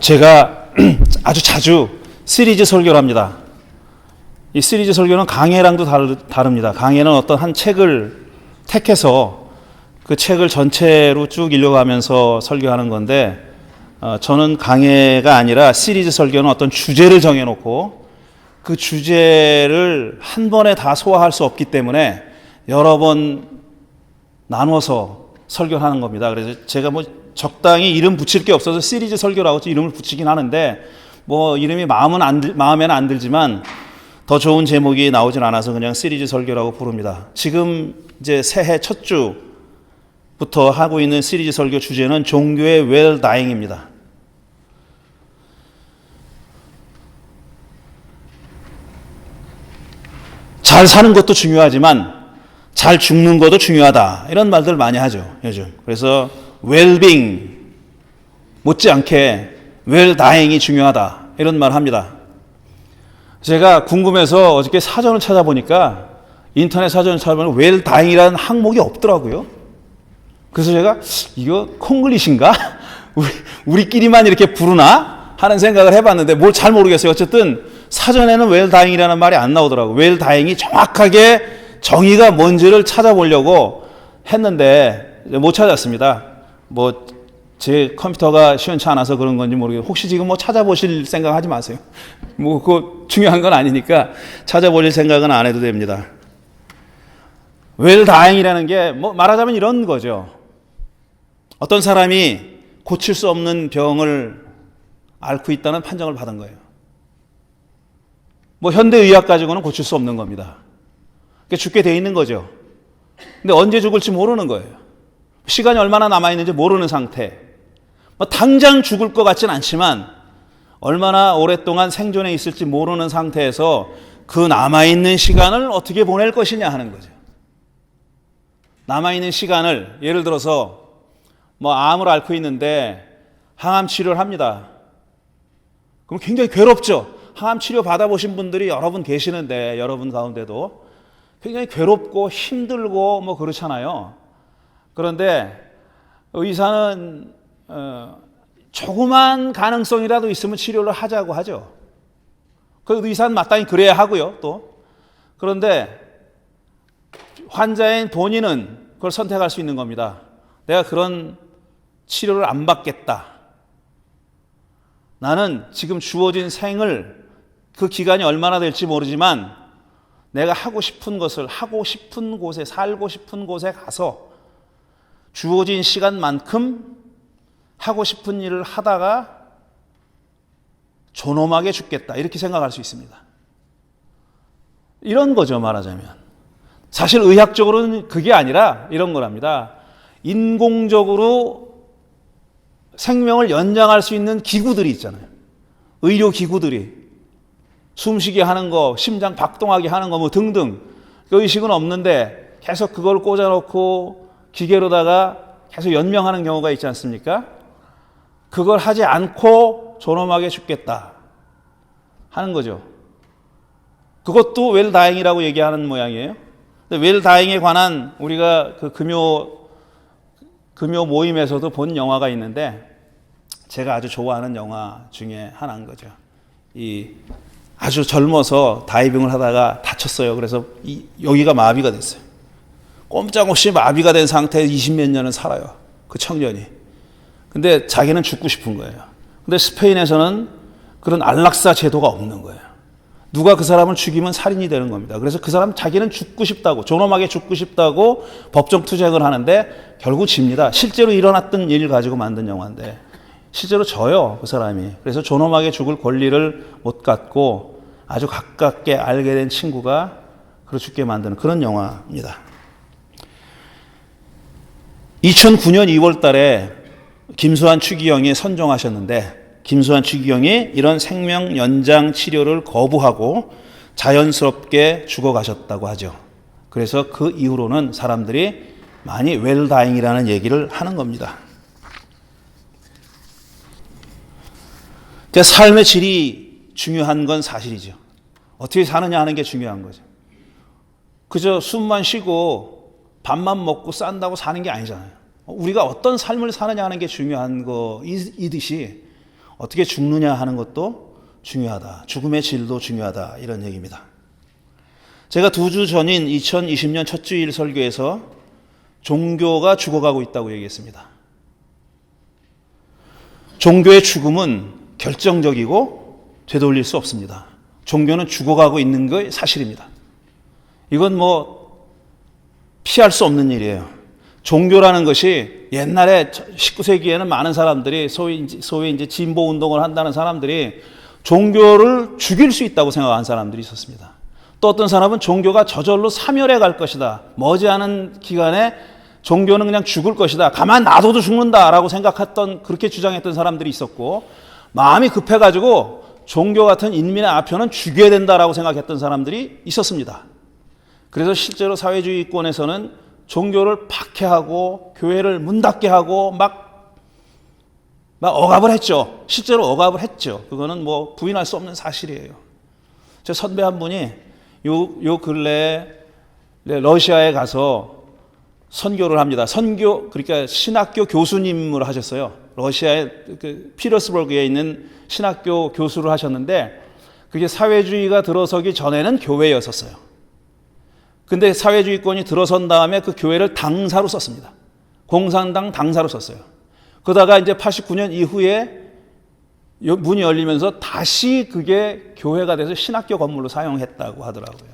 제가 아주 자주 시리즈 설교를 합니다. 이 시리즈 설교는 강해랑도 다릅니다. 강해는 어떤 한 책을 택해서 그 책을 전체로 쭉 읽어가면서 설교하는 건데, 저는 강해가 아니라 시리즈 설교는 어떤 주제를 정해놓고 그 주제를 한 번에 다 소화할 수 없기 때문에 여러 번 나눠서 설교하는 겁니다. 그래서 제가 적당히 이름 붙일 게 없어서 시리즈 설교라고 이름을 붙이긴 하는데, 이름이 마음에는 안 들지만 더 좋은 제목이 나오진 않아서 그냥 시리즈 설교라고 부릅니다. 지금 이제 새해 첫 주부터 하고 있는 시리즈 설교 주제는 종교의 well dying입니다. 잘 사는 것도 중요하지만 잘 죽는 것도 중요하다, 이런 말들 많이 하죠 요즘. 그래서 well-being 못지않게 well dying이 중요하다, 이런 말 합니다. 제가 궁금해서 어저께 사전을 찾아보니까, 인터넷 사전을 찾아보니까 well dying이라는 항목이 없더라고요. 그래서 제가 이거 콩글리시인가? 우리끼리만 이렇게 부르나? 하는 생각을 해봤는데 뭘 잘 모르겠어요. 어쨌든 사전에는 well dying이라는 말이 안 나오더라고요. well dying이 정확하게 정의가 뭔지를 찾아보려고 했는데 못 찾았습니다. 제 컴퓨터가 시원치 않아서 그런 건지 모르겠어요. 혹시 지금 찾아보실 생각 하지 마세요. 그거 중요한 건 아니니까 찾아보실 생각은 안 해도 됩니다. well dying이라는 게 말하자면 이런 거죠. 어떤 사람이 고칠 수 없는 병을 앓고 있다는 판정을 받은 거예요. 현대의학 가지고는 고칠 수 없는 겁니다. 그러니까 죽게 돼 있는 거죠. 근데 언제 죽을지 모르는 거예요. 시간이 얼마나 남아있는지 모르는 상태. 당장 죽을 것 같진 않지만 얼마나 오랫동안 생존해 있을지 모르는 상태에서 그 남아있는 시간을 어떻게 보낼 것이냐 하는 거죠. 남아있는 시간을, 예를 들어서 암을 앓고 있는데 항암 치료를 합니다. 그럼 굉장히 괴롭죠. 항암 치료 받아보신 분들이 여러 분 계시는데, 여러분 가운데도 굉장히 괴롭고 힘들고 그렇잖아요. 그런데 의사는 조그만 가능성이라도 있으면 치료를 하자고 하죠. 그 의사는 마땅히 그래야 하고요, 또. 그런데 환자인 본인은 그걸 선택할 수 있는 겁니다. 내가 그런 치료를 안 받겠다. 나는 지금 주어진 생을, 그 기간이 얼마나 될지 모르지만 내가 하고 싶은 것을 하고 싶은 곳에, 살고 싶은 곳에 가서 주어진 시간만큼 하고 싶은 일을 하다가 존엄하게 죽겠다, 이렇게 생각할 수 있습니다. 이런 거죠, 말하자면. 사실 의학적으로는 그게 아니라 이런 거랍니다. 인공적으로 생명을 연장할 수 있는 기구들이 있잖아요. 의료기구들이. 숨쉬게 하는 거, 심장 박동하게 하는 거 등등. 그 의식은 없는데 계속 그걸 꽂아놓고 기계로다가 계속 연명하는 경우가 있지 않습니까? 그걸 하지 않고 존엄하게 죽겠다 하는 거죠. 그것도 well dying이라고 얘기하는 모양이에요. well dying에 관한 우리가 그 금요 모임에서도 본 영화가 있는데, 제가 아주 좋아하는 영화 중에 하나인 거죠. 아주 젊어서 다이빙을 하다가 다쳤어요. 그래서 여기가 마비가 됐어요. 꼼짝없이 마비가 된 상태에 20몇 년을 살아요, 그 청년이. 근데 자기는 죽고 싶은 거예요. 근데 스페인에서는 그런 안락사 제도가 없는 거예요. 누가 그 사람을 죽이면 살인이 되는 겁니다. 그래서 그 사람 자기는 죽고 싶다고, 존엄하게 죽고 싶다고 법정 투쟁을 하는데 결국 집니다. 실제로 일어났던 일을 가지고 만든 영화인데 실제로 져요, 그 사람이. 그래서 존엄하게 죽을 권리를 못 갖고 아주 가깝게 알게 된 친구가 그렇게 죽게 만드는 그런 영화입니다. 2009년 2월 달에 김수환 추기경이 선종하셨는데, 김수환 추기경이 이런 생명 연장 치료를 거부하고 자연스럽게 죽어가셨다고 하죠. 그래서 그 이후로는 사람들이 많이 well dying이라는 얘기를 하는 겁니다. 삶의 질이 중요한 건 사실이죠. 어떻게 사느냐 하는 게 중요한 거죠. 그저 숨만 쉬고 밥만 먹고 싼다고 사는 게 아니잖아요. 우리가 어떤 삶을 사느냐 하는 게 중요한 거이듯이 어떻게 죽느냐 하는 것도 중요하다. 죽음의 질도 중요하다. 이런 얘기입니다. 제가 2주 전인 2020년 첫 주일 설교에서 종교가 죽어가고 있다고 얘기했습니다. 종교의 죽음은 결정적이고 되돌릴 수 없습니다. 종교는 죽어가고 있는 게 사실입니다. 이건 피할 수 없는 일이에요. 종교라는 것이 옛날에 19세기에는 많은 사람들이 소위 이제 진보 운동을 한다는 사람들이 종교를 죽일 수 있다고 생각한 사람들이 있었습니다. 또 어떤 사람은 종교가 저절로 사멸해 갈 것이다. 머지않은 기간에 종교는 그냥 죽을 것이다. 가만 놔둬도 죽는다라고 생각했던, 그렇게 주장했던 사람들이 있었고, 마음이 급해가지고 종교 같은 인민의 아편은 죽여야 된다라고 생각했던 사람들이 있었습니다. 그래서 실제로 사회주의권에서는 종교를 박해하고 교회를 문 닫게 하고 막 억압을 했죠. 실제로 억압을 했죠. 그거는 부인할 수 없는 사실이에요. 제 선배 한 분이 요 근래에 러시아에 가서 선교를 합니다. 그러니까 신학교 교수님을 하셨어요. 러시아의 피터스버그에 있는 신학교 교수를 하셨는데, 그게 사회주의가 들어서기 전에는 교회였었어요. 근데 사회주의권이 들어선 다음에 그 교회를 당사로 썼습니다. 공산당 당사로 썼어요. 그러다가 이제 89년 이후에 문이 열리면서 다시 그게 교회가 돼서 신학교 건물로 사용했다고 하더라고요.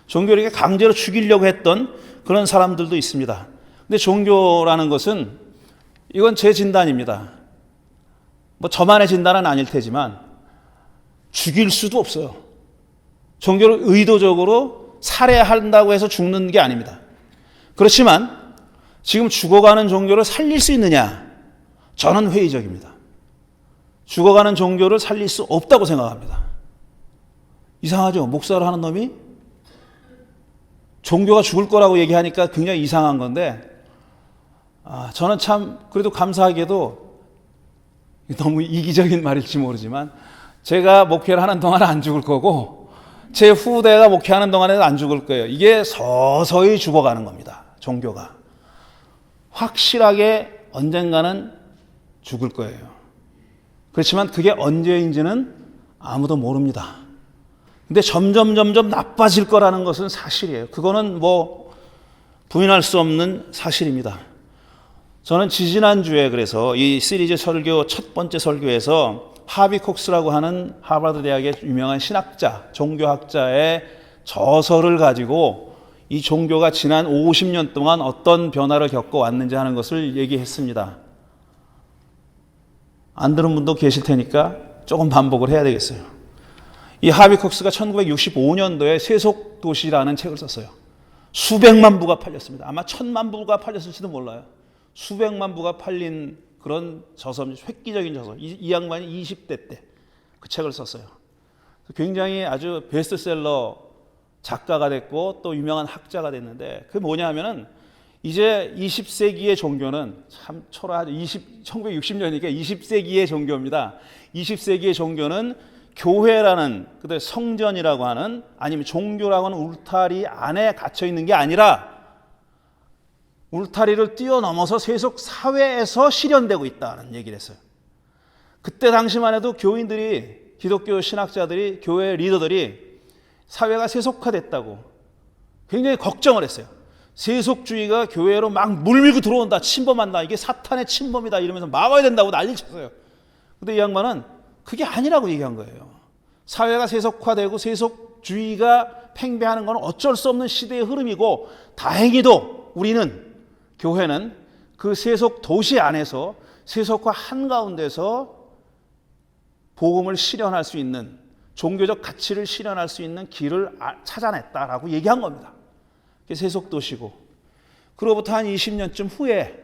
종교를 이렇게 강제로 죽이려고 했던 그런 사람들도 있습니다. 근데 종교라는 것은, 이건 제 진단입니다. 저만의 진단은 아닐 테지만 죽일 수도 없어요. 종교를 의도적으로 살해한다고 해서 죽는 게 아닙니다. 그렇지만 지금 죽어가는 종교를 살릴 수 있느냐? 저는 회의적입니다. 죽어가는 종교를 살릴 수 없다고 생각합니다. 이상하죠? 목사를 하는 놈이 종교가 죽을 거라고 얘기하니까 굉장히 이상한 건데, 저는 참 그래도 감사하게도, 너무 이기적인 말일지 모르지만, 제가 목회를 하는 동안은 안 죽을 거고 제 후대가 목회하는 동안에는 안 죽을 거예요. 이게 서서히 죽어가는 겁니다. 종교가 확실하게 언젠가는 죽을 거예요. 그렇지만 그게 언제인지는 아무도 모릅니다. 근데 점점 나빠질 거라는 것은 사실이에요. 그거는 부인할 수 없는 사실입니다. 저는 지지난주에 그래서 이 시리즈 설교 첫 번째 설교에서 하비 콕스라고 하는 하버드 대학의 유명한 신학자, 종교학자의 저서를 가지고 이 종교가 지난 50년 동안 어떤 변화를 겪어왔는지 하는 것을 얘기했습니다. 안 들은 분도 계실 테니까 조금 반복을 해야 되겠어요. 이 하비 콕스가 1965년도에 세속도시라는 책을 썼어요. 수백만 부가 팔렸습니다. 아마 1000만 부가 팔렸을지도 몰라요. 수백만 부가 팔린 그런 저서입니다. 획기적인 저서. 이 양반이 20대 때 그 책을 썼어요. 굉장히 아주 베스트셀러 작가가 됐고 또 유명한 학자가 됐는데, 그게 뭐냐 하면은 이제 20세기의 종교는 참 초라하죠. 1960년이니까 20세기의 종교입니다. 20세기의 종교는 교회라는, 그다음에 성전이라고 하는, 아니면 종교라고 하는 울타리 안에 갇혀 있는 게 아니라 울타리를 뛰어넘어서 세속 사회에서 실현되고 있다는 얘기를 했어요. 그때 당시만 해도 교인들이, 기독교 신학자들이, 교회 리더들이 사회가 세속화됐다고 굉장히 걱정을 했어요. 세속주의가 교회로 막 물밀고 들어온다, 침범한다, 이게 사탄의 침범이다 이러면서 막아야 된다고 난리를 쳤어요. 근데 이 양반은 그게 아니라고 얘기한 거예요. 사회가 세속화되고 세속주의가 팽배하는 건 어쩔 수 없는 시대의 흐름이고, 다행히도 우리는, 교회는 그 세속 도시 안에서 세속화 한가운데서 복음을 실현할 수 있는, 종교적 가치를 실현할 수 있는 길을 찾아냈다라고 얘기한 겁니다. 그게 세속 도시고, 그로부터 한 20년쯤 후에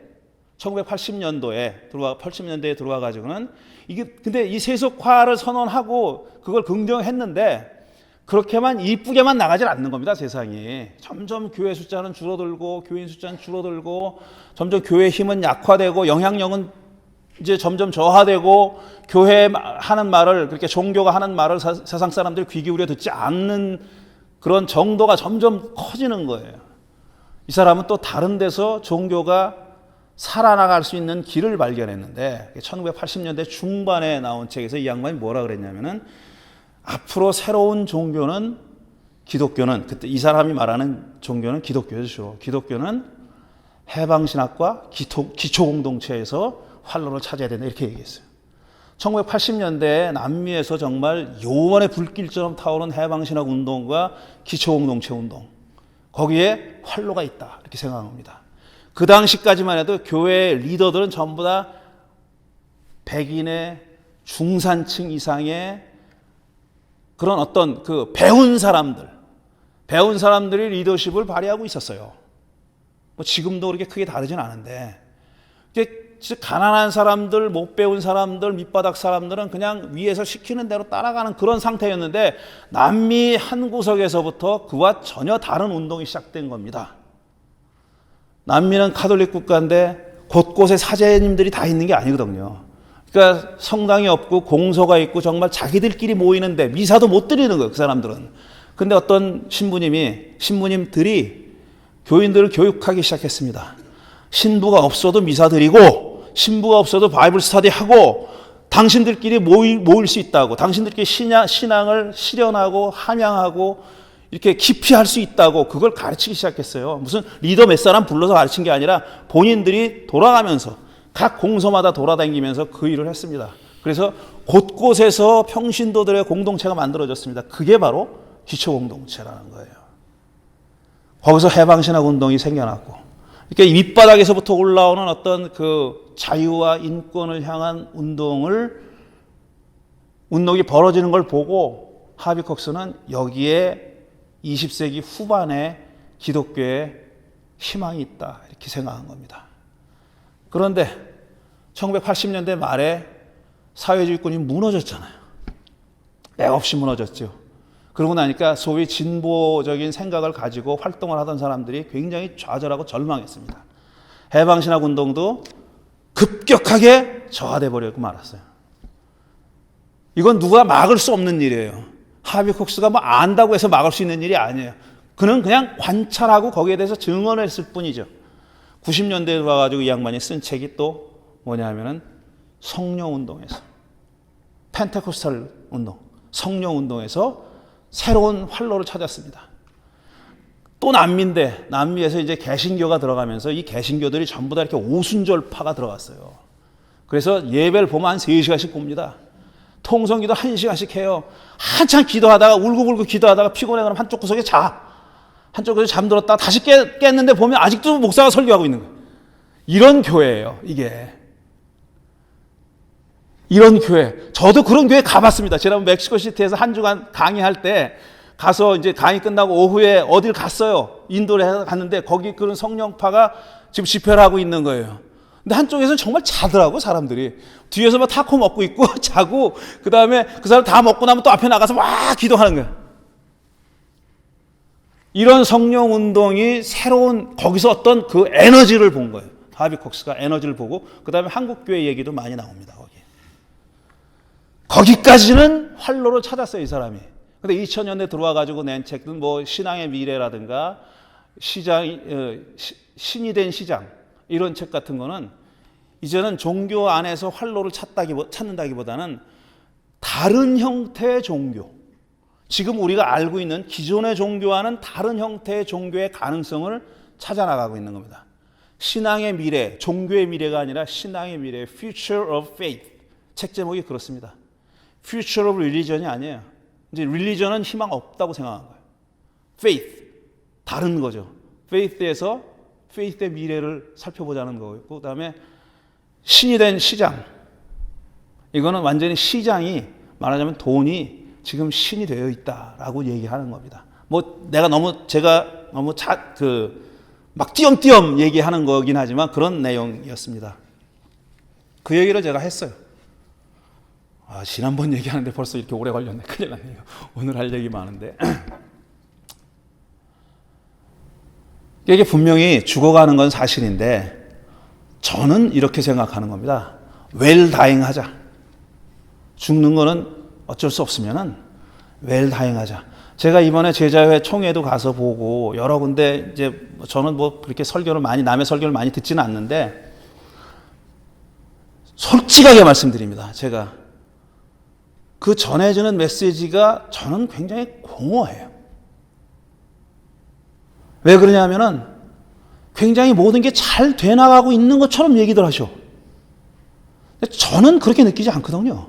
1980년대에 들어와 가지고는 이게, 근데 이 세속화를 선언하고 그걸 긍정했는데 그렇게만 이쁘게만 나가질 않는 겁니다. 세상이 점점 교회 숫자는 줄어들고 교인 숫자는 줄어들고 점점 교회 힘은 약화되고 영향력은 이제 점점 저하되고, 교회 하는 말을, 그렇게 종교가 하는 말을 세상 사람들이 귀 기울여 듣지 않는 그런 정도가 점점 커지는 거예요. 이 사람은 또 다른 데서 종교가 살아나갈 수 있는 길을 발견했는데 1980년대 중반에 나온 책에서 이 양반이 뭐라 그랬냐면은 앞으로 새로운 종교는 기독교는 그때 이 사람이 말하는 종교는 기독교죠. 주로 기독교는 해방신학과 기초공동체에서 활로를 찾아야 된다 이렇게 얘기했어요. 1980년대에 남미에서 정말 요원의 불길처럼 타오른 해방신학 운동과 기초공동체 운동 거기에 활로가 있다 이렇게 생각합니다. 그 당시까지만 해도 교회 리더들은 전부 다 백인의 중산층 이상의 그런 어떤 그 배운 사람들이 리더십을 발휘하고 있었어요. 뭐 지금도 그렇게 크게 다르진 않은데 가난한 사람들, 못 배운 사람들, 밑바닥 사람들은 그냥 위에서 시키는 대로 따라가는 그런 상태였는데 남미 한 구석에서부터 그와 전혀 다른 운동이 시작된 겁니다. 남미는 카톨릭 국가인데 곳곳에 사제님들이 다 있는 게 아니거든요. 그러니까 성당이 없고 공소가 있고 정말 자기들끼리 모이는데 미사도 못 드리는 거예요. 그 사람들은. 근데 어떤 신부님들이 교인들을 교육하기 시작했습니다. 신부가 없어도 미사 드리고 신부가 없어도 바이블 스터디하고 당신들끼리 모일 수 있다고 당신들끼리 신앙을 실현하고 함양하고 이렇게 깊이 할 수 있다고 그걸 가르치기 시작했어요. 무슨 리더 몇 사람 불러서 가르친 게 아니라 본인들이 돌아가면서 각 공소마다 돌아다니면서 그 일을 했습니다. 그래서 곳곳에서 평신도들의 공동체가 만들어졌습니다. 그게 바로 기초공동체라는 거예요. 거기서 해방신학 운동이 생겨났고 그러니까 밑바닥에서부터 올라오는 어떤 그 자유와 인권을 향한 운동이 벌어지는 걸 보고 하비 콕스는 여기에 20세기 후반에 기독교에 희망이 있다 이렇게 생각한 겁니다. 그런데 1980년대 말에 사회주의권이 무너졌잖아요. 맥없이 무너졌죠. 그러고 나니까 소위 진보적인 생각을 가지고 활동을 하던 사람들이 굉장히 좌절하고 절망했습니다. 해방신학 운동도 급격하게 저하돼 버리고 말았어요. 이건 누가 막을 수 없는 일이에요. 하비 콕스가 뭐 안다고 해서 막을 수 있는 일이 아니에요. 그는 그냥 관찰하고 거기에 대해서 증언했을 뿐이죠. 90년대에 와가지고 이 양반이 쓴 책이 또 뭐냐면은 성령운동에서 펜테코스탈 운동, 성령운동에서 새로운 활로를 찾았습니다. 또 남미에서 이제 개신교가 들어가면서 이 개신교들이 전부 다 이렇게 오순절파가 들어갔어요. 그래서 예배를 보면 한 3시간씩 봅니다. 통성기도 1시간씩 해요. 한참 기도하다가 울고불고 기도하다가 피곤해 그러면 한쪽 구석에 한쪽 구석에 잠들었다가 다시 깼는데 보면 아직도 목사가 설교하고 있는 거예요. 이런 교회예요, 이게. 이런 교회. 저도 그런 교회 가봤습니다. 지난번 멕시코시티에서 한 주간 강의할 때 가서 이제 강의 끝나고 오후에 어딜 갔어요. 인도를 갔는데 거기 그런 성령파가 지금 집회를 하고 있는 거예요. 근데 한쪽에서는 정말 자더라고, 사람들이. 뒤에서 막 타코 먹고 있고 자고 그 다음에 그 사람 다 먹고 나면 또 앞에 나가서 와 기도하는 거예요. 이런 성령 운동이 새로운 거기서 어떤 그 에너지를 본 거예요. 하비 콕스가 에너지를 보고 그 다음에 한국교회 얘기도 많이 나옵니다. 거기까지는 활로를 찾았어요, 이 사람이. 근데 2000년대 들어와가지고 낸 책은 뭐 신앙의 미래라든가 신이 된 시장 이런 책 같은 거는 이제는 종교 안에서 활로를 찾는다기보다는 다른 형태의 종교, 지금 우리가 알고 있는 기존의 종교와는 다른 형태의 종교의 가능성을 찾아나가고 있는 겁니다. 신앙의 미래, 종교의 미래가 아니라 신앙의 미래, Future of Faith. 책 제목이 그렇습니다. Future of Religion이 아니에요. 이제 Religion은 희망 없다고 생각한 거예요. Faith, 다른 거죠. Faith에서 Faith의 미래를 살펴보자는 거고, 그 다음에 신이 된 시장. 이거는 완전히 시장이 말하자면 돈이 지금 신이 되어 있다라고 얘기하는 겁니다. 뭐 제가 너무 막 띄엄띄엄 얘기하는 거긴 하지만 그런 내용이었습니다. 그 얘기를 제가 했어요. 지난번 얘기하는데 벌써 이렇게 오래 걸렸네. 큰일 났네요. 오늘 할 얘기 많은데. 이게 분명히 죽어가는 건 사실인데 저는 이렇게 생각하는 겁니다. 웰다잉 하자. 죽는 거는 어쩔 수 없으면은 웰다잉 하자. 제가 이번에 제자회 총회도 가서 보고 여러 군데 이제 저는 뭐 그렇게 남의 설교를 많이 듣지는 않는데 솔직하게 말씀드립니다. 제가 그 전해주는 메시지가 저는 굉장히 공허해요. 왜 그러냐면은 굉장히 모든 게 잘 돼나가고 있는 것처럼 얘기들 하셔. 저는 그렇게 느끼지 않거든요.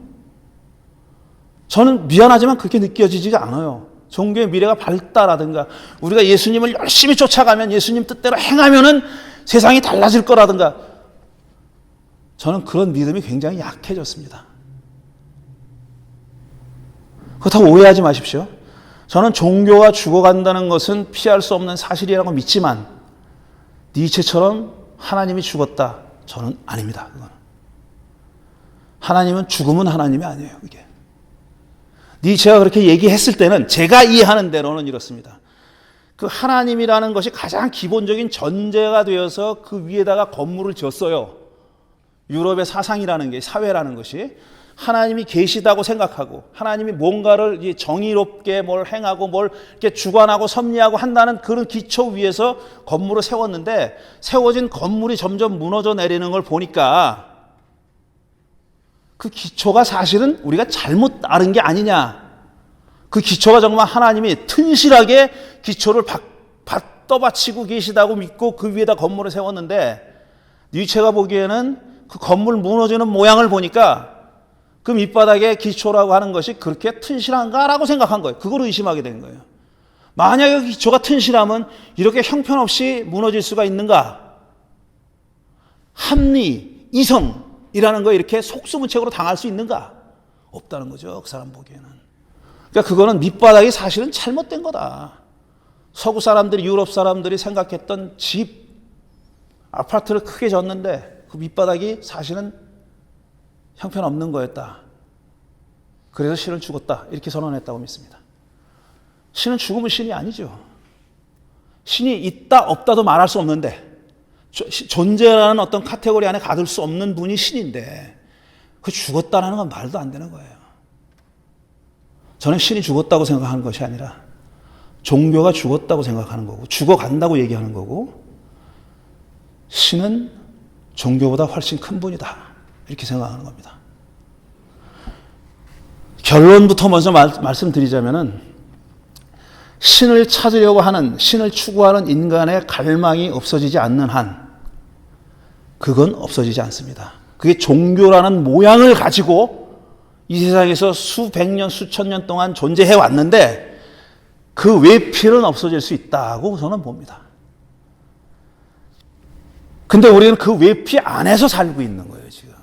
저는 미안하지만 그렇게 느껴지지가 않아요. 종교의 미래가 밝다라든가 우리가 예수님을 열심히 쫓아가면 예수님 뜻대로 행하면은 세상이 달라질 거라든가 저는 그런 믿음이 굉장히 약해졌습니다. 그렇다고 오해하지 마십시오. 저는 종교가 죽어간다는 것은 피할 수 없는 사실이라고 믿지만 니체처럼 하나님이 죽었다. 저는 아닙니다. 그거는. 하나님은 죽음은 하나님이 아니에요. 이게. 니체가 그렇게 얘기했을 때는 제가 이해하는 대로는 이렇습니다. 그 하나님이라는 것이 가장 기본적인 전제가 되어서 그 위에다가 건물을 지었어요. 유럽의 사상이라는 게 사회라는 것이 하나님이 계시다고 생각하고 하나님이 뭔가를 정의롭게 뭘 행하고 뭘 이렇게 주관하고 섭리하고 한다는 그런 기초 위에서 건물을 세웠는데 세워진 건물이 점점 무너져 내리는 걸 보니까 그 기초가 사실은 우리가 잘못 따른 게 아니냐. 그 기초가 정말 하나님이 튼실하게 기초를 떠받치고 계시다고 믿고 그 위에다 건물을 세웠는데 니체가 보기에는 그 건물 무너지는 모양을 보니까 그 밑바닥에 기초라고 하는 것이 그렇게 튼실한가라고 생각한 거예요. 그걸 의심하게 된 거예요. 만약에 기초가 튼실하면 이렇게 형편없이 무너질 수가 있는가? 합리, 이성이라는 거 이렇게 속수무책으로 당할 수 있는가? 없다는 거죠. 그 사람 보기에는. 그러니까 그거는 밑바닥이 사실은 잘못된 거다. 서구 사람들이, 유럽 사람들이 생각했던 집, 아파트를 크게 졌는데 그 밑바닥이 사실은 형편없는 거였다. 그래서 신은 죽었다. 이렇게 선언했다고 믿습니다. 신은 죽으면 신이 아니죠. 신이 있다 없다도 말할 수 없는데 존재라는 어떤 카테고리 안에 가둘 수 없는 분이 신인데 그 죽었다는 건 말도 안 되는 거예요. 저는 신이 죽었다고 생각하는 것이 아니라 종교가 죽었다고 생각하는 거고 죽어간다고 얘기하는 거고 신은 종교보다 훨씬 큰 분이다. 이렇게 생각하는 겁니다. 결론부터 먼저 말씀드리자면은 신을 찾으려고 하는, 신을 추구하는 인간의 갈망이 없어지지 않는 한 그건 없어지지 않습니다. 그게 종교라는 모양을 가지고 이 세상에서 수백 년, 수천 년 동안 존재해 왔는데 그 외필은 없어질 수 있다고 저는 봅니다. 근데 우리는 그 외피 안에서 살고 있는 거예요, 지금.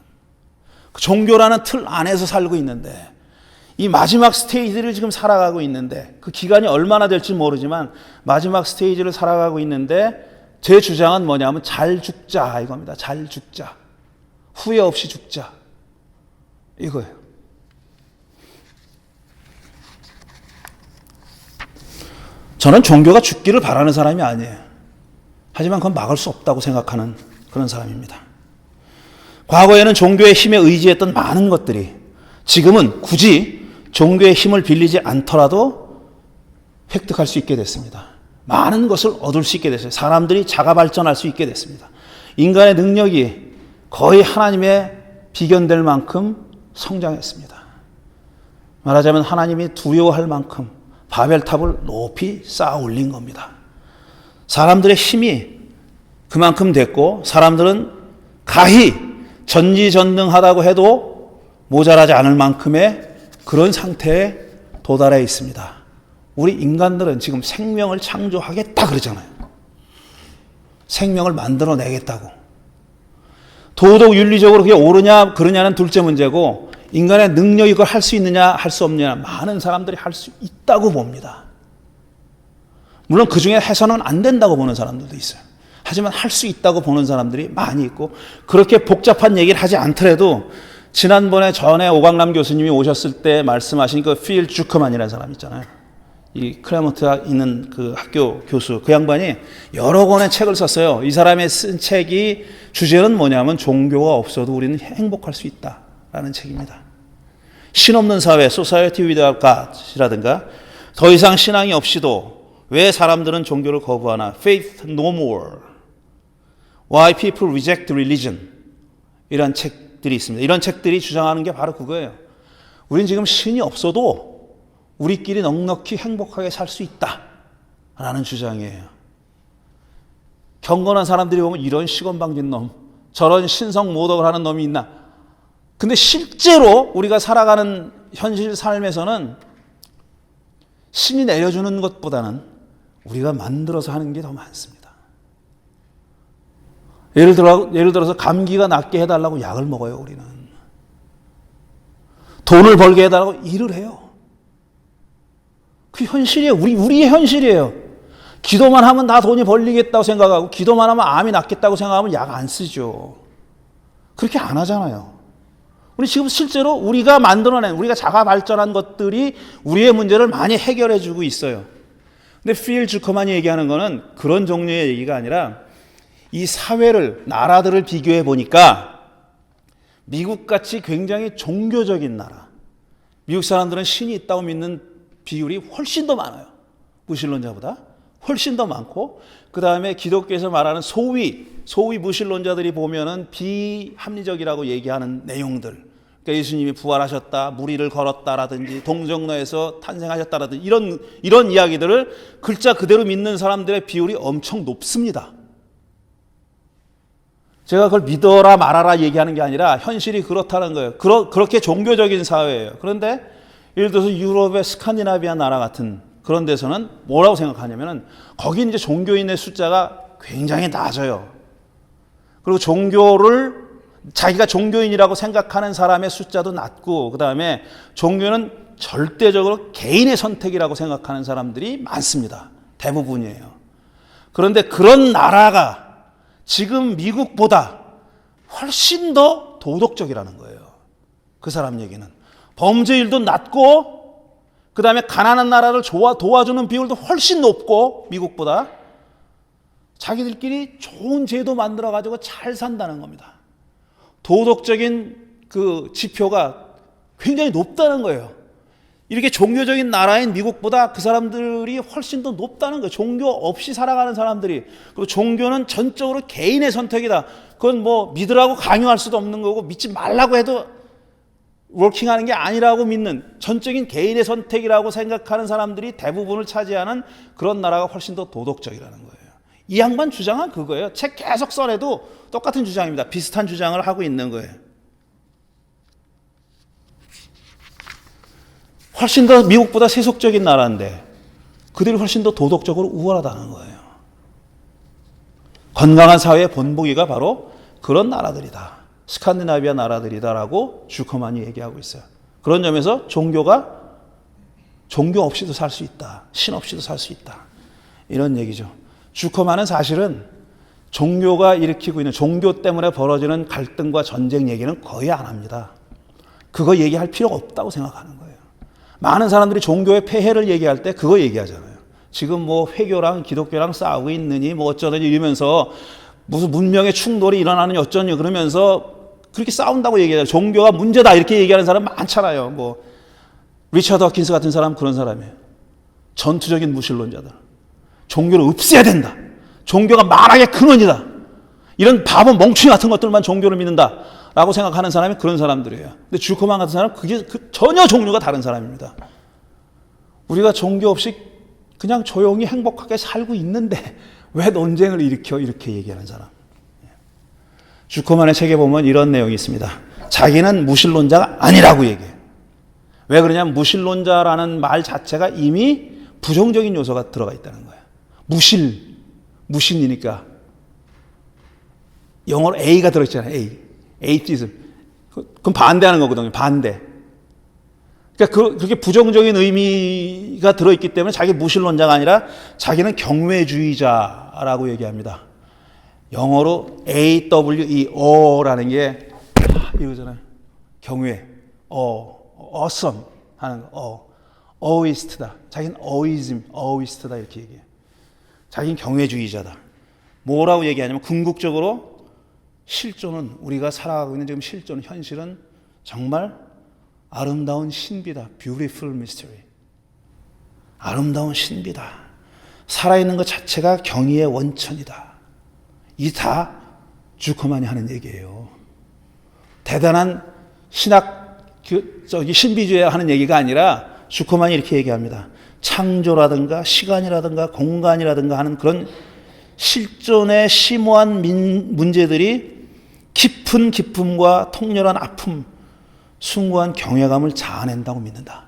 종교라는 틀 안에서 살고 있는데 이 마지막 스테이지를 지금 살아가고 있는데 그 기간이 얼마나 될지 모르지만 마지막 스테이지를 살아가고 있는데 제 주장은 뭐냐면 잘 죽자 이겁니다. 잘 죽자. 후회 없이 죽자. 이거예요. 저는 종교가 죽기를 바라는 사람이 아니에요. 하지만 그건 막을 수 없다고 생각하는 그런 사람입니다. 과거에는 종교의 힘에 의지했던 많은 것들이 지금은 굳이 종교의 힘을 빌리지 않더라도 획득할 수 있게 됐습니다. 많은 것을 얻을 수 있게 됐어요. 사람들이 자가 발전할 수 있게 됐습니다. 인간의 능력이 거의 하나님의 비견될 만큼 성장했습니다. 말하자면 하나님이 두려워할 만큼 바벨탑을 높이 쌓아 올린 겁니다. 사람들의 힘이 그만큼 됐고 사람들은 가히 전지전능하다고 해도 모자라지 않을 만큼의 그런 상태에 도달해 있습니다. 우리 인간들은 지금 생명을 창조하겠다 그러잖아요. 생명을 만들어내겠다고. 도덕 윤리적으로 그게 옳으냐 그러냐는 둘째 문제고 인간의 능력이 그걸 할 수 있느냐 할 수 없느냐 많은 사람들이 할 수 있다고 봅니다. 물론 그중에 해서는 안 된다고 보는 사람들도 있어요. 하지만 할 수 있다고 보는 사람들이 많이 있고 그렇게 복잡한 얘기를 하지 않더라도 지난번에 전에 오광남 교수님이 오셨을 때 말씀하신 그 필 주커만이라는 사람 있잖아요. 이 클레먼트가 있는 그 학교 교수, 그 양반이 여러 권의 책을 썼어요. 이 사람의 쓴 책이 주제는 뭐냐면 종교가 없어도 우리는 행복할 수 있다라는 책입니다. 신 없는 사회, Society Without God이라든가 더 이상 신앙이 없이도 왜 사람들은 종교를 거부하나, Faith No More, Why People Reject Religion 이란 책들이 책들이 있습니다. 이런 책들이 주장하는 게 바로 그거예요. 우린 지금 신이 없어도 우리끼리 넉넉히 행복하게 살 수 있다라는 주장이에요. 경건한 사람들이 보면 이런 시건방진 놈, 저런 신성모독을 하는 놈이 있나. 근데 실제로 우리가 살아가는 현실 삶에서는 신이 내려주는 것보다는 우리가 만들어서 하는 게 더 많습니다. 예를 들어서 감기가 낫게 해달라고 약을 먹어요, 우리는. 돈을 벌게 해달라고 일을 해요. 그 현실이에요. 우리의 현실이에요. 기도만 하면 다 돈이 벌리겠다고 생각하고, 기도만 하면 암이 낫겠다고 생각하면 약 안 쓰죠. 그렇게 안 하잖아요. 우리 지금 실제로 우리가 만들어낸, 우리가 자가 발전한 것들이 우리의 문제를 많이 해결해 주고 있어요. 근데 필 주커만이 얘기하는 거는 그런 종류의 얘기가 아니라 이 사회를, 나라들을 비교해 보니까 미국같이 굉장히 종교적인 나라, 미국 사람들은 신이 있다고 믿는 비율이 훨씬 더 많아요. 무신론자보다 훨씬 더 많고, 그 다음에 기독교에서 말하는 소위 무신론자들이 보면은 비합리적이라고 얘기하는 내용들, 그러니까 예수님이 부활하셨다, 무리를 걸었다라든지 동정로에서 탄생하셨다라든지 이런 이야기들을 글자 그대로 믿는 사람들의 비율이 엄청 높습니다. 제가 그걸 믿어라 말아라 얘기하는 게 아니라 현실이 그렇다는 거예요. 그렇게 종교적인 사회예요. 그런데 예를 들어서 유럽의 스칸디나비아 나라 같은 그런 데서는 뭐라고 생각하냐면은 거기 이제 종교인의 숫자가 굉장히 낮아요. 그리고 종교를 자기가 종교인이라고 생각하는 사람의 숫자도 낮고, 그 다음에 종교는 절대적으로 개인의 선택이라고 생각하는 사람들이 많습니다. 대부분이에요. 그런데 그런 나라가 지금 미국보다 훨씬 더 도덕적이라는 거예요. 그 사람 얘기는. 범죄율도 낮고, 그 다음에 가난한 나라를 도와주는 비율도 훨씬 높고, 미국보다. 자기들끼리 좋은 제도 만들어가지고 잘 산다는 겁니다. 도덕적인 그 지표가 굉장히 높다는 거예요. 이렇게 종교적인 나라인 미국보다 그 사람들이 훨씬 더 높다는 거예요. 종교 없이 살아가는 사람들이. 그리고 종교는 전적으로 개인의 선택이다. 그건 뭐 믿으라고 강요할 수도 없는 거고, 믿지 말라고 해도 워킹하는 게 아니라고 믿는 전적인 개인의 선택이라고 생각하는 사람들이 대부분을 차지하는 그런 나라가 훨씬 더 도덕적이라는 거예요. 이 양반 주장은 그거예요. 책 계속 써내도 똑같은 주장입니다. 비슷한 주장을 하고 있는 거예요. 훨씬 더 미국보다 세속적인 나라인데 그들이 훨씬 더 도덕적으로 우월하다는 거예요. 건강한 사회의 본보기가 바로 그런 나라들이다. 스칸디나비아 나라들이다라고 주커만이 얘기하고 있어요. 그런 점에서 종교 없이도 살 수 있다. 신 없이도 살 수 있다. 이런 얘기죠. 주커만은 사실은 종교가 일으키고 있는, 종교 때문에 벌어지는 갈등과 전쟁 얘기는 거의 안 합니다. 그거 얘기할 필요가 없다고 생각하는 거예요. 많은 사람들이 종교의 폐해를 얘기할 때 그거 얘기하잖아요. 지금 뭐 회교랑 기독교랑 싸우고 있느니 뭐 어쩌더니 이러면서 무슨 문명의 충돌이 일어나느니 어쩌니 그러면서 그렇게 싸운다고 얘기하잖아요. 종교가 문제다 이렇게 얘기하는 사람 많잖아요. 뭐 리처드 허킨스 같은 사람 그런 사람이에요. 전투적인 무신론자들. 종교를 없애야 된다. 종교가 만악의 근원이다. 이런 바보 멍충이 같은 것들만 종교를 믿는다라고 생각하는 사람이 그런 사람들이에요. 근데 주커만 같은 사람은 그게 전혀 종류가 다른 사람입니다. 우리가 종교 없이 그냥 조용히 행복하게 살고 있는데 왜 논쟁을 일으켜? 이렇게 얘기하는 사람. 주커만의 책에 보면 이런 내용이 있습니다. 자기는 무신론자가 아니라고 얘기해요. 왜 그러냐면 무신론자라는 말 자체가 이미 부정적인 요소가 들어가 있다는 거예요. 무신이니까 영어로 A가 들어있잖아요. 에이티즘. 그럼 반대하는 거거든요. 반대. 그러니까 그렇게 부정적인 의미가 들어있기 때문에 자기 무신론자가 아니라 자기는 경외주의자라고 얘기합니다. 영어로 AWEO라는 게 이거잖아요. 경외, awesome 하는 거, 어이스트다. 자기는 어이스트다 이렇게 얘기해요. 자기는 경외주의자다. 뭐라고 얘기하냐면 궁극적으로 실존은, 우리가 살아가고 있는 지금 실존, 현실은 정말 아름다운 신비다. Beautiful mystery. 아름다운 신비다. 살아있는 것 자체가 경의의 원천이다. 이 다 주커만이 하는 얘기예요. 대단한 신비주의 하는 얘기가 아니라 슈커만이 이렇게 얘기합니다. 창조라든가 시간이라든가 공간이라든가 하는 그런 실존의 심오한 문제들이 깊은 기쁨과 통렬한 아픔, 숭고한 경외감을 자아낸다고 믿는다.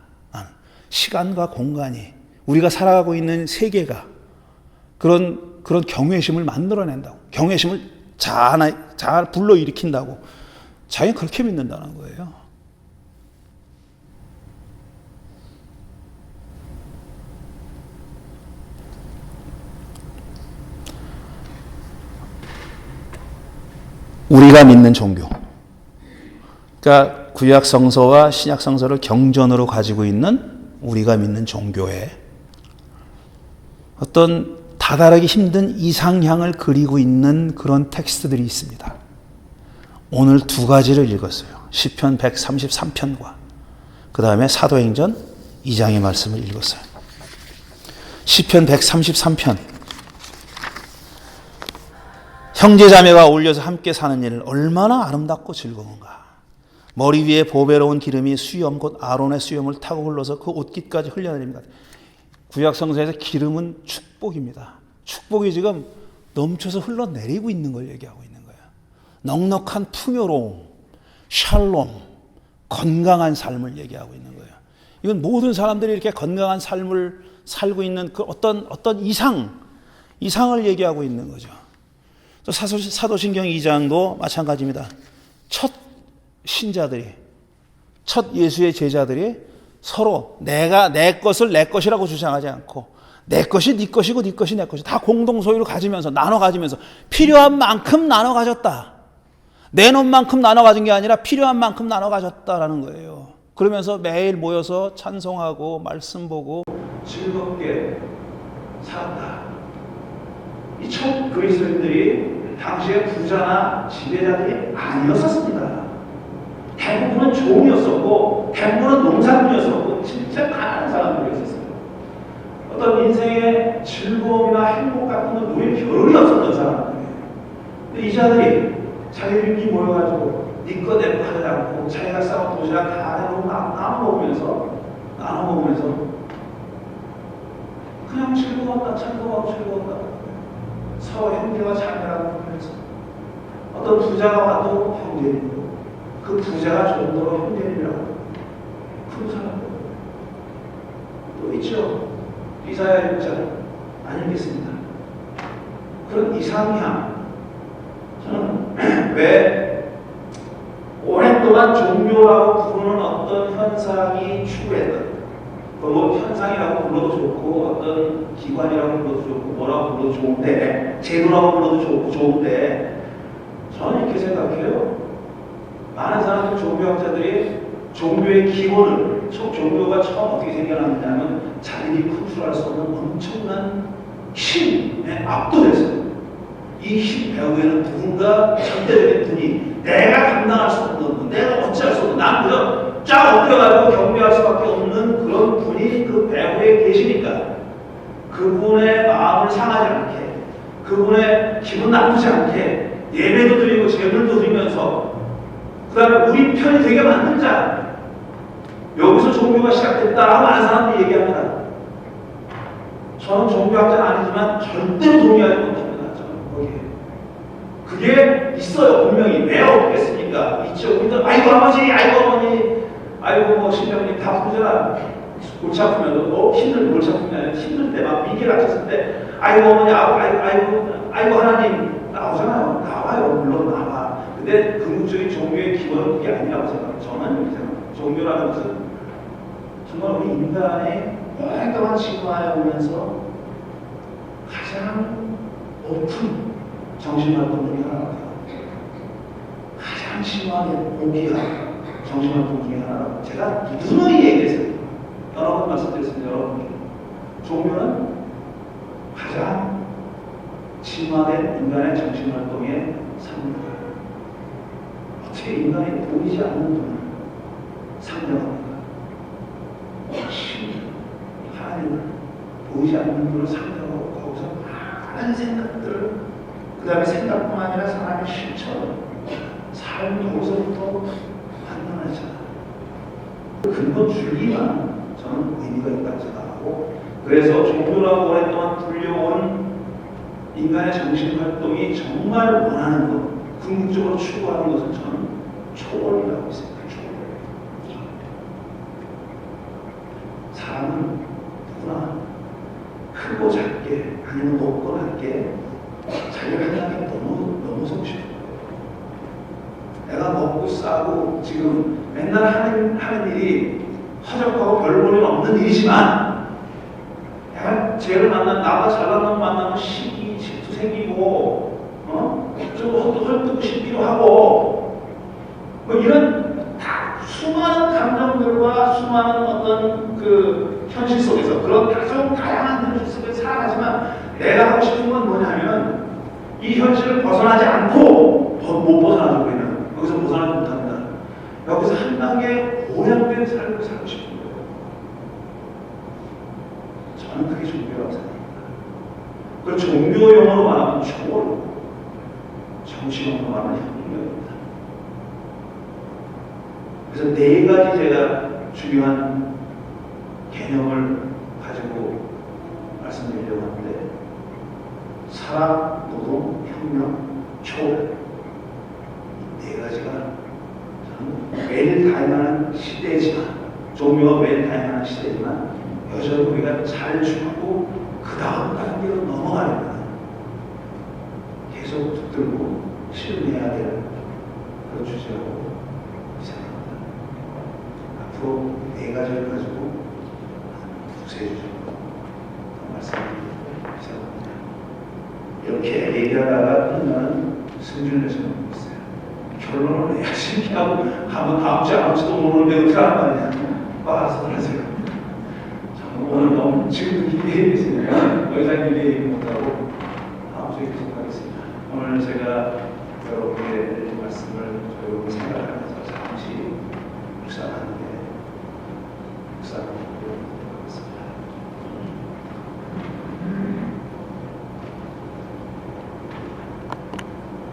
시간과 공간이 우리가 살아가고 있는 세계가 그런 경외심을 만들어낸다고, 경외심을 잘 불러일으킨다고 자기는 그렇게 믿는다는 거예요. 우리가 믿는 종교, 그러니까 구약 성서와 신약 성서를 경전으로 가지고 있는 우리가 믿는 종교에 어떤 다다르기 힘든 이상향을 그리고 있는 그런 텍스트들이 있습니다. 오늘 두 가지를 읽었어요. 시편 133편과 그 다음에 사도행전 2장의 말씀을 읽었어요. 시편 133편, 형제자매가 어울려서 함께 사는 일은 얼마나 아름답고 즐거운가. 머리 위에 보배로운 기름이 수염 곧 아론의 수염을 타고 흘러서 그 옷깃까지 흘려내립니다. 구약 성서에서 기름은 축복입니다. 축복이 지금 넘쳐서 흘러내리고 있는 걸 얘기하고 있는 거예요. 넉넉한 풍요로움, 샬롬, 건강한 삶을 얘기하고 있는 거예요. 이건 모든 사람들이 이렇게 건강한 삶을 살고 있는 그 어떤 이상을 얘기하고 있는 거죠. 또 사도신경 2장도 마찬가지입니다. 첫 신자들이, 첫 예수의 제자들이 서로 내가 내 것을 내 것이라고 주장하지 않고 내 것이 네 것이고 네 것이 내 것이 다 공동 소유로 가지면서 나눠 가지면서 필요한 만큼 나눠 가졌다. 내놓은 만큼 나눠 가진 게 아니라 필요한 만큼 나눠 가졌다라는 거예요. 그러면서 매일 모여서 찬송하고 말씀 보고 즐겁게 살았다. 이 첫 그리스도인들이 당시에 부자나 지배자들이 아니었었습니다. 대부분은 종이었었고 대부분은 농사꾼이었었고 진짜 가난한 사람들이었었어요. 어떤 인생의 즐거움이나 행복 같은 건 누릴 겨를이 없었던 사람들이에요. 근데 이 자들이 자기들끼리 모여가지고 네 거 내 거 하지 않고 자기가 싸운 도시락 다 내놓고 나눠 먹으면서 그냥 즐거웠다. 서로 형제와 자매라고 하면서 어떤 부자가 와도 형제이고 그 부자가 좀 더 형제이라고 큰 사람들 또 있죠. 이사야 6장 아니겠습니다. 그런 이상향, 저는 왜 오랫동안 종교라고 부르는 어떤 현상이 추구했던, 뭐 현상이라고 불러도 좋고 어떤 기관이라고 불러도 좋고 뭐라고 불러도 좋은데 제도라고 불러도 좋은데 저는 이렇게 생각해요. 많은 사람들 종교학자들이 종교의 기본을, 종교가 처음 어떻게 생겨났냐면 자기들이 컨트롤할 수 없는 엄청난 힘에 압도돼서 이 힘 배후에는 누군가 절대적인 분이 내가 감당할 수 없는 분, 내가 어찌할 수 없는, 난 그저 쫙 엎드려가지고 경배할 수밖에 없는 그런 분이 그 배후에 계시니까 그분의 마음을 상하지 않게, 그분의 기분 나쁘지 않게 예배도 드리고 제물도 드리면서 그 다음에 우리 편이 되게 만들자. 여기서 종교가 시작됐다라고 많은 사람들이 얘기합니다. 저는 종교학자는 아니지만 절대로 동의하지 못합니다. 저는 거기에. 그게 있어요. 분명히. 왜 없겠습니까? 있죠. 우리도 아이고 아버지, 아이고 어머니, 아이고 뭐 신령님 다 부르잖아. 골치 아프면 힘들 골치 아프면 힘들 때 막 위기에 닥쳤을 때 아이고 어머니, 아이고 하나님 나오잖아요. 나와요. 물론 나와. 근데 궁극적인 종교의 기본은 그게 아니라고 생각해요. 저는 이렇게 생각해요. 종교라는 것은 정말 우리 인간의 오랫동안 진화해 오면서 가장 높은 정신활동 중에 하나라고 생각해요. 가장 심하게 고귀한 정신활동 중에 하나라고 제가 누누이 얘기했어요. 여러 번 말씀드렸습니다. 여러분께. 종교는 가장 진화된 인간의 정신활동의 상대입니다. 어떻게 인간이 보이지 않는 분을 상대합니까? 하나님을 보이지 않는 분을 상대하고 거기서 많은 생각들을, 그 다음에 생각뿐만 아니라 사람의 실천, 삶이 거기서부터 판단하잖아. 근본 줄기만 저는 의미가 있다고 생각하고, 그래서 종교라고 오랫동안 불려온 인간의 정신 활동이 정말 원하는 것, 궁극적으로 추구하는 것은 저는 초월이라고 생각해요. 사람은 누구나 크고 작게 아니면 높고 낮게 자기가 하나님께 넘어서고 싶어요. 내가 먹고 싸고 지금 맨날 하는 일이 허접하고 별 볼일 없는 일이지만, 내가 쟤를 나보다 잘난 놈 만나면 시기 질투 생기고 좀 헐뜯고 싶기도 하고, 뭐 이런 다 수많은 감정들과 수많은 어떤 그 현실 속에서 그런 다양한 현실 속에서 살아가지만, 내가 하고 싶은 건 뭐냐면 이 현실을 벗어나지 않고 못 벗어나죠. 우리는 여기서 벗어나지 못합니다. 여기서 한 단계 보양된 삶을 살고 싶은 거예요. 저는 그게 종교라고 생각합니다. 그 종교 용어로 말하면 초월, 정치 용어로 말하면 혁명입니다. 그래서 네 가지 제가 중요한 개념을 가지고 말씀드리려고 하는데, 사랑, 노동, 혁명, 초월, 이 네 가지가 저는 매일 다양한 시대지만, 종교가 매일 다양한 시대지만 여전히 우리가 잘 죽고 그 다음 단계로 넘어가려면 계속 붙들고 실현해야 될 그런 주제라고 생각합니다. 앞으로 네 가지를 가지고 두세 주 정도 말씀드리도록 생각합니다. 이렇게 얘기하다가 끝나는 승준의 점이 있어요. 결론을 내야지 하고 하면 다음 주에 아무지도 모르는데 어떻게 하는 말이냐. 빠져서 하세요. 저는 오늘 너무 지금 기대해 있으니까 의사님 얘기 못하고 다음 주에 계속 하겠습니다. 오늘 제가 여러분의 말씀을 조금 생각하고